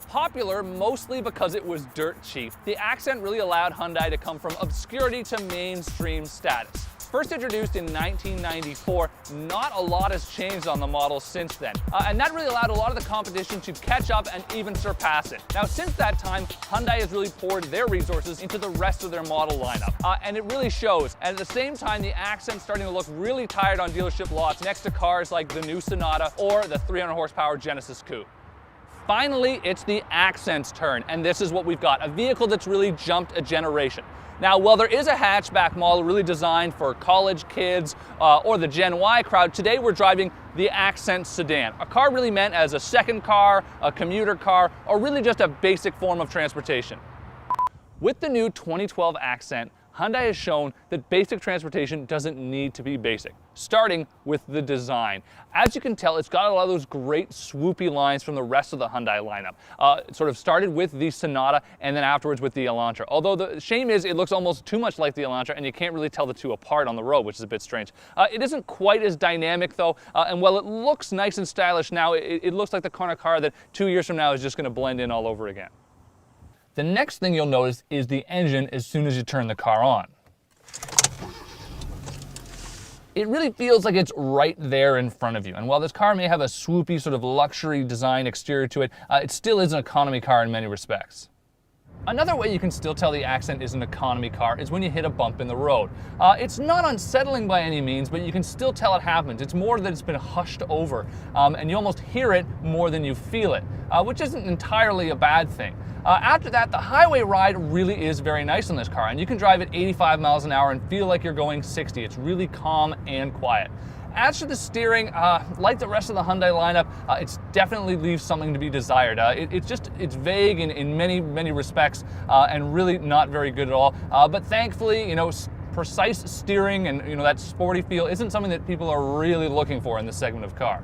Popular mostly because it was dirt cheap, the Accent really allowed Hyundai to come from obscurity to mainstream status. First introduced in 1994, not a lot has changed on the model since then. And that really allowed a lot of the competition to catch up and even surpass it. Now, since that time, Hyundai has really poured their resources into the rest of their model lineup. And it really shows. And at the same time, the Accent's starting to look really tired on dealership lots next to cars like the new Sonata or the 300 horsepower Genesis Coupe. Finally, it's the Accent's turn, and this is what we've got, a vehicle that's really jumped a generation. Now, while there is a hatchback model really designed for college kids or the Gen Y crowd, today we're driving the Accent sedan, a car really meant as a second car, a commuter car, or really just a basic form of transportation. With the new 2012 Accent, Hyundai has shown that basic transportation doesn't need to be basic, starting with the design. As you can tell, it's got a lot of those great swoopy lines from the rest of the Hyundai lineup. It sort of started with the Sonata and then afterwards with the Elantra. Although the shame is it looks almost too much like the Elantra and you can't really tell the two apart on the road, which is a bit strange. It isn't quite as dynamic though, and while it looks nice and stylish now, it looks like the kind of car that 2 years from now is just going to blend in all over again. The next thing you'll notice is the engine as soon as you turn the car on. It really feels like it's right there in front of you. And while this car may have a swoopy sort of luxury design exterior to it, it still is an economy car in many respects. Another way you can still tell the Accent is an economy car is when you hit a bump in the road. It's not unsettling by any means, but you can still tell it happens. It's more that it's been hushed over, and you almost hear it more than you feel it, which isn't entirely a bad thing. After that, the highway ride really is very nice on this car, and you can drive at 85 miles an hour and feel like you're going 60. It's really calm and quiet. As for the steering, like the rest of the Hyundai lineup, it definitely leaves something to be desired. It's vague in many respects, and really not very good at all. But thankfully, precise steering and that sporty feel isn't something that people are really looking for in this segment of car.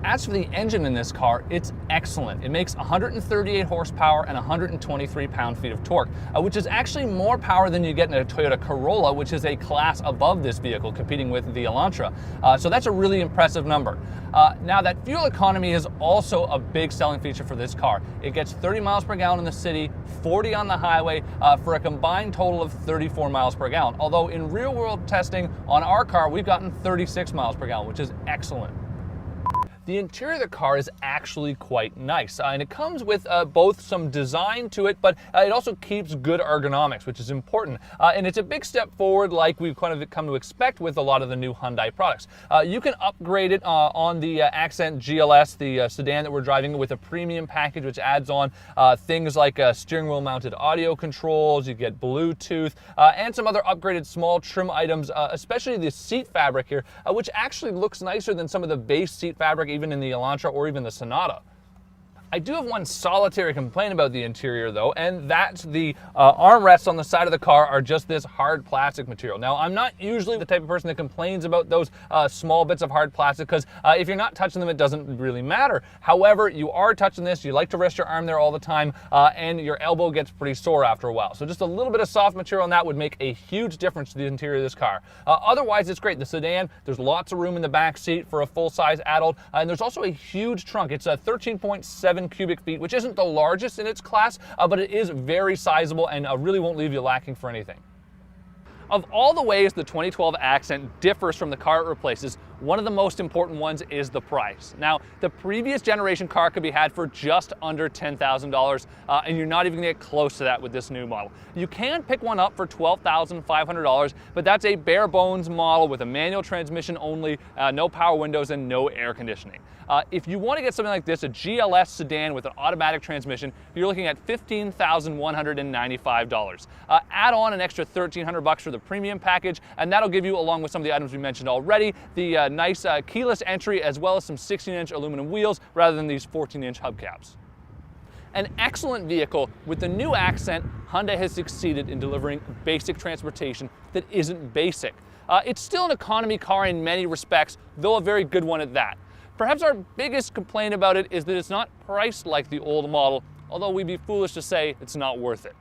As for the engine in this car, it's excellent. It makes 138 horsepower and 123 pound-feet of torque, which is actually more power than you get in a Toyota Corolla, which is a class above this vehicle, competing with the Elantra. So that's a really impressive number. Now, that fuel economy is also a big selling feature for this car. It gets 30 miles per gallon in the city, 40 on the highway, for a combined total of 34 miles per gallon. Although in real-world testing on our car, we've gotten 36 miles per gallon, which is excellent. The interior of the car is actually quite nice, and it comes with both some design to it, but it also keeps good ergonomics, which is important. And it's a big step forward like we've kind of come to expect with a lot of the new Hyundai products. You can upgrade it on the Accent GLS, the sedan that we're driving, with a premium package, which adds on things like steering wheel mounted audio controls, you get Bluetooth, and some other upgraded small trim items, especially the seat fabric here, which actually looks nicer than some of the base seat fabric even in the Elantra or even the Sonata. I do have one solitary complaint about the interior though, and that's the armrests on the side of the car are just this hard plastic material. Now, I'm not usually the type of person that complains about those small bits of hard plastic, because if you're not touching them, it doesn't really matter. However, you are touching this, you like to rest your arm there all the time, and your elbow gets pretty sore after a while. So just a little bit of soft material on that would make a huge difference to the interior of this car. Otherwise, it's great. The sedan, there's lots of room in the back seat for a full-size adult, and there's also a huge trunk. It's a 13.7 cubic feet, which isn't the largest in its class, but it is very sizable and really won't leave you lacking for anything. Of all the ways the 2012 Accent differs from the car it replaces, one of the most important ones is the price. Now, the previous generation car could be had for just under $10,000, and you're not even gonna get close to that with this new model. You can pick one up for $12,500, but that's a bare bones model with a manual transmission only, no power windows, and no air conditioning. If you want to get something like this, a GLS sedan with an automatic transmission, you're looking at $15,195. Add on an extra $1,300 for the premium package, and that'll give you, along with some of the items we mentioned already, the nice keyless entry, as well as some 16-inch aluminum wheels rather than these 14-inch hubcaps. An excellent vehicle. With the new Accent, Hyundai has succeeded in delivering basic transportation that isn't basic. It's still an economy car in many respects, though a very good one at that. Perhaps our biggest complaint about it is that it's not priced like the old model, although we'd be foolish to say it's not worth it.